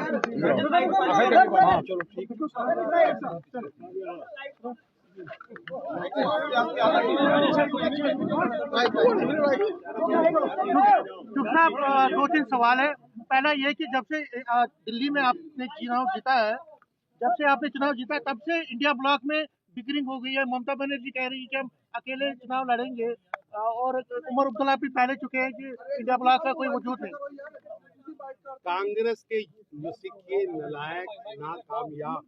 दो तीन सवाल है। पहला ये कि जब से दिल्ली में आपने चुनाव जीता है, जब से आपने चुनाव जीता है तब से इंडिया ब्लॉक में बिकरिंग हो गई है। ममता बनर्जी कह रही है कि हम अकेले चुनाव लड़ेंगे और उमर अब्दुल्ला भी पहले चुके हैं कि इंडिया ब्लॉक का कोई वजूद नहीं। कांग्रेस के नुस्खे नलायक नाकामयाब,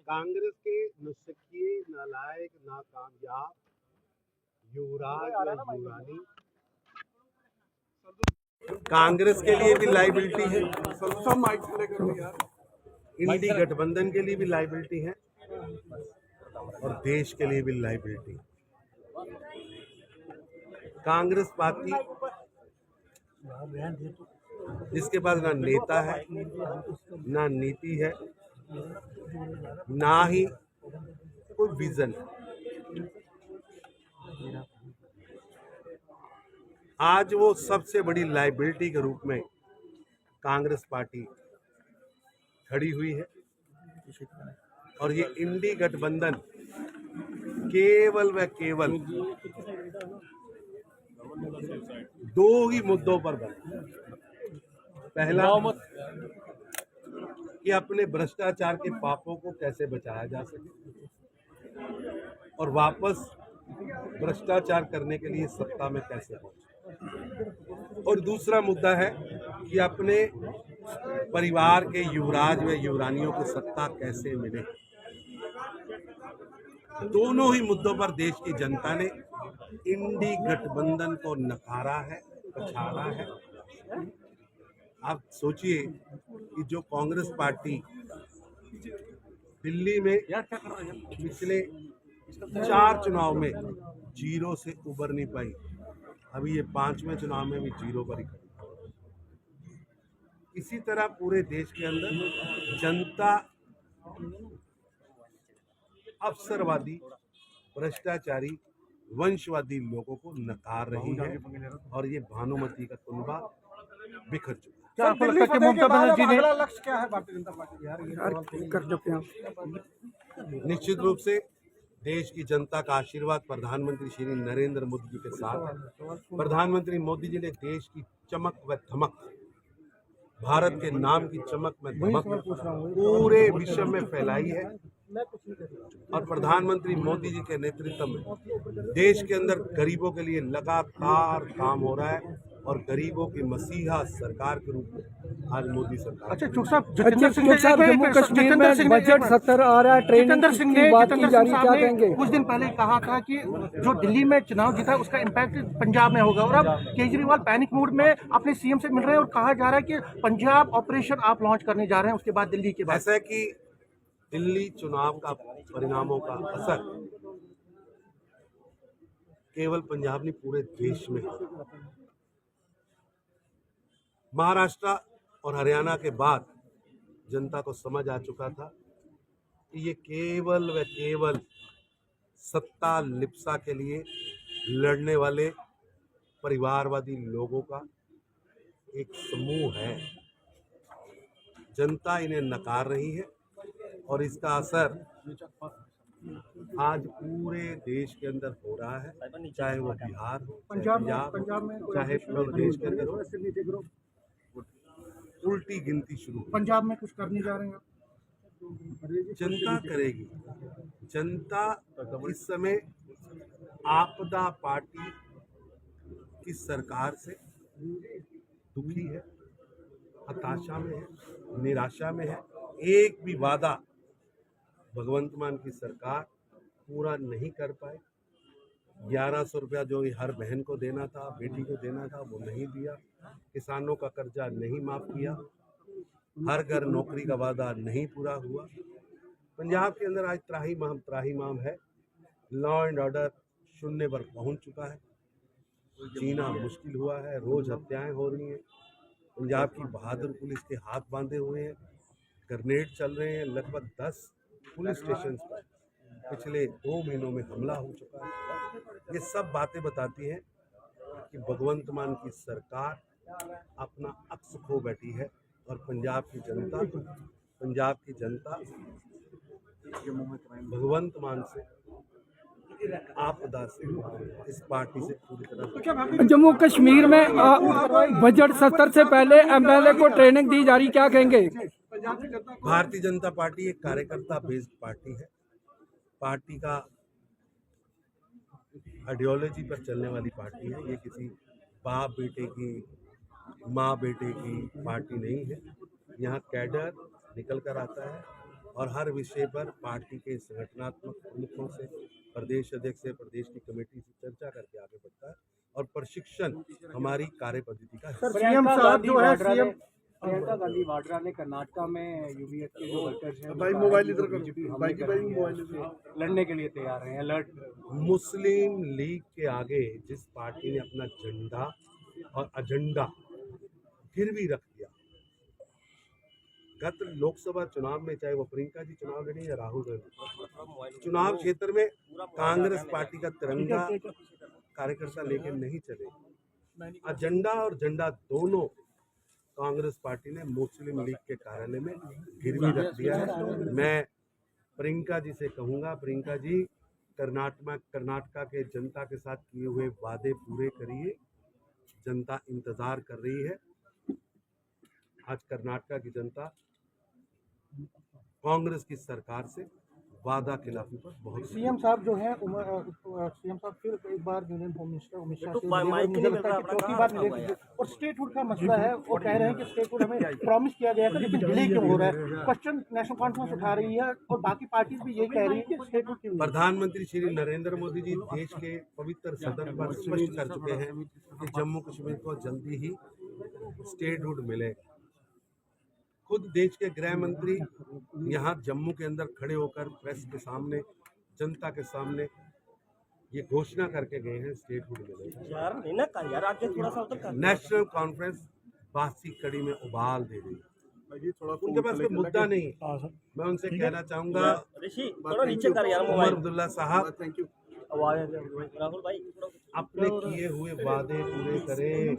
कांग्रेस के नुस्खे नलायक नाकामयाब युवराज व युवरानी कांग्रेस के लिए भी लाइबिलिटी है, इंडी गठबंधन के लिए भी लाइबिलिटी है और देश के लिए भी लाइबिलिटी है। कांग्रेस पार्टी जिसके पास ना नेता है, ना नीति है, ना ही कोई विजन है। आज वो सबसे बड़ी लाइबिलिटी के रूप में कांग्रेस पार्टी खड़ी हुई है और ये इंडी गठबंधन केवल व केवल दो ही मुद्दों पर बना। पहला कि अपने भ्रष्टाचार के पापों को कैसे बचाया जा सके और वापस भ्रष्टाचार करने के लिए सत्ता में कैसे पहुंचे, और दूसरा मुद्दा है कि अपने परिवार के युवराज व युवरानियों को सत्ता कैसे मिले। दोनों ही मुद्दों पर देश की जनता ने इंडी गठबंधन को नकारा है, पछाड़ा है। आप सोचिए कि जो कांग्रेस पार्टी दिल्ली में पिछले 4 चुनाव में जीरो से उबर नहीं पाई, अभी ये 5वें चुनाव में भी जीरो पर ही खड़ी। इसी तरह पूरे देश के अंदर जनता अवसरवादी, भ्रष्टाचारी, वंशवादी लोगों को नकार रही है और ये भानुमति का कुनबा बिखर चुका है। क्या आपको लगता है कि ममता बनर्जी ने लक्ष्य क्या है भारतीय जनता पार्टी? निश्चित रूप से देश की जनता का आशीर्वाद प्रधानमंत्री श्री नरेंद्र मोदी जी के साथ है। प्रधानमंत्री मोदी जी ने देश की चमक व धमक, भारत के नाम की चमक व धमक पूरे विश्व में फैलाई है और प्रधानमंत्री मोदी जी के नेतृत्व में देश के अंदर गरीबों के लिए लगातार काम हो रहा है और गरीबों की मसीहा सरकार के रूप में आज मोदी सरकार। अच्छा चूक साहब, जम्मू कश्मीर में बजट सत्र आ रहा है, जितेंद्र सिंह ने कहेंगे? कुछ दिन पहले कहा था कि जो दिल्ली में चुनाव जीता उसका इम्पैक्ट पंजाब में होगा, और अब केजरीवाल पैनिक मूड में अपने सीएम से मिल रहे हैं और कहा जा रहा है कि पंजाब ऑपरेशन आप लॉन्च करने जा रहे हैं उसके बाद दिल्ली के बाद। ऐसा है कि दिल्ली चुनाव का परिणामों का असर केवल पंजाब नहीं पूरे देश में। महाराष्ट्र और हरियाणा के बाद जनता को समझ आ चुका था कि ये केवल व केवल सत्ता लिप्सा के लिए लड़ने वाले परिवारवादी लोगों का एक समूह है। जनता इन्हें नकार रही है और इसका असर आज पूरे देश के अंदर हो रहा है, चाहे वो बिहार हो, पंजाब में, चाहे पूरे देश के अंदर हो। उल्टी गिनती शुरू, पंजाब में कुछ करने जा रहे हैं? जनता करेगी। जनता इस समय आपदा पार्टी की सरकार से दुखी है, हताशा में है, निराशा में है। एक भी वादा भगवंत मान की सरकार पूरा नहीं कर पाई। 1100 रुपया जो हर बहन को देना था, बेटी को देना था, वो नहीं दिया। किसानों का कर्जा नहीं माफ किया। हर घर नौकरी का वादा नहीं पूरा हुआ। पंजाब के अंदर आज त्राहिमाम है। लॉ एंड ऑर्डर शून्य पर पहुंच चुका है। जीना मुश्किल हुआ है, रोज हत्याएं हो रही हैं। पंजाब की बहादुर पुलिस के हाथ बांधे हुए हैं, ग्रेनेड चल रहे हैं। लगभग 10 पुलिस स्टेशन पर पिछले 2 महीनों में हमला हो चुका है। ये सब बातें बताती हैं कि भगवंत मान की सरकार अपना अक्स खो बैठी है और पंजाब की जनता भगवंत मान से, आपदा से, इस पार्टी से पूरी तरह। जम्मू कश्मीर में बजट सत्र से पहले एमएलए को ट्रेनिंग दी जा रही, क्या कहेंगे? भारतीय जनता पार्टी एक कार्यकर्ता बेस्ड पार्टी है। पार्टी का आइडियोलॉजी पर चलने वाली पार्टी है। ये किसी बाप बेटे की, माँ बेटे की पार्टी नहीं है। यहाँ कैडर निकल कर आता है और हर विषय पर पार्टी के संगठनात्मक प्रमुखों से, प्रदेश अध्यक्ष से, प्रदेश की कमेटी से चर्चा करके आगे बढ़ता है और प्रशिक्षण हमारी कार्य पद्धति का हिस्सा है। सीएम साहब जो है, सीएम प्रियंका गांधी वाड्रा ने कर्नाटका में यूवीएफ के जो वर्कर्स हैं लड़ने के लिए तैयार हैं, अलर्ट। मुस्लिम लीग के आगे जिस पार्टी ने अपना झंडा और एजेंडा गिरवी रख दिया, गत लोकसभा चुनाव में, चाहे वो प्रियंका जी चुनाव लड़ी या राहुल गांधी चुनाव क्षेत्र में, कांग्रेस पार्टी का तिरंगा कार्यकर्ता लेके नहीं चले। एजेंडा और झंडा दोनों कांग्रेस पार्टी ने मुस्लिम लीग के कार्यालय में गिरवी रख दिया है। मैं प्रियंका जी से कहूँगा, प्रियंका जी कर्नाटका के जनता के साथ किए हुए वादे पूरे करिए। जनता इंतजार कर रही है। आज कर्नाटका की जनता कांग्रेस की सरकार से वादा खिलाफी पर बहुत। सीएम साहब जो है, सीएम साहब फिर एक बार union home minister Amit Shah से मुझे लगता है कि चौथी बार मिले और स्टेटहुड का मसला है। वो कह रहे हैं कि स्टेटहुड हमें प्रॉमिस किया गया था, लेकिन डिले क्यों हो रहा है? क्वेश्चन नेशनल कॉन्फ्रेंस उठा रही है और बाकी पार्टी भी ये कह रही है कि स्टेटहुड क्यों। प्रधानमंत्री श्री नरेंद्र मोदी जी देश के पवित्र सदन पर स्पष्ट कर चुके हैं कि जम्मू कश्मीर को जल्दी ही स्टेटहुड मिलेगा। खुद देश के गृह मंत्री यहाँ जम्मू के अंदर खड़े होकर प्रेस के सामने, जनता के सामने ये घोषणा करके गए हैं स्टेटहुड मिलेगा। नेशनल कॉन्फ्रेंस बासी कड़ी में उबाल दे रही है, उनके पास कोई मुद्दा नहीं। मैं उनसे कहना चाहूंगा, उमर अब्दुल्ला साहब, राहुल भाई अपने किए हुए वादे पूरे करें।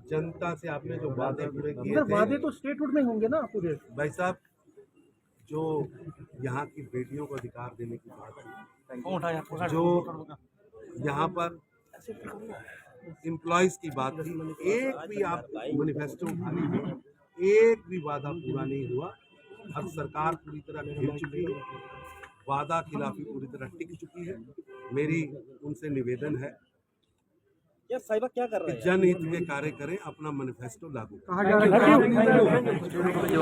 जनता से आपने जो वादे पूरे किए थे, वादे तो स्टेटहुड में होंगे ना पूरे। भाई साहब, जो यहाँ की बेटियों को अधिकार देने की बात थी, जो यहाँ पर एम्प्लॉयज की बात थी, एक भी आप मैनिफेस्टो उठा लीजिए, एक भी वादा पूरा नहीं हुआ। अब सरकार पूरी तरह घिर चुकी है, वादा खिलाफी पूरी तरह टिक चुकी है। मेरी उनसे निवेदन है क्या कर रहे हैं? जनहित के कार्य करें, अपना मैनिफेस्टो लागू करें।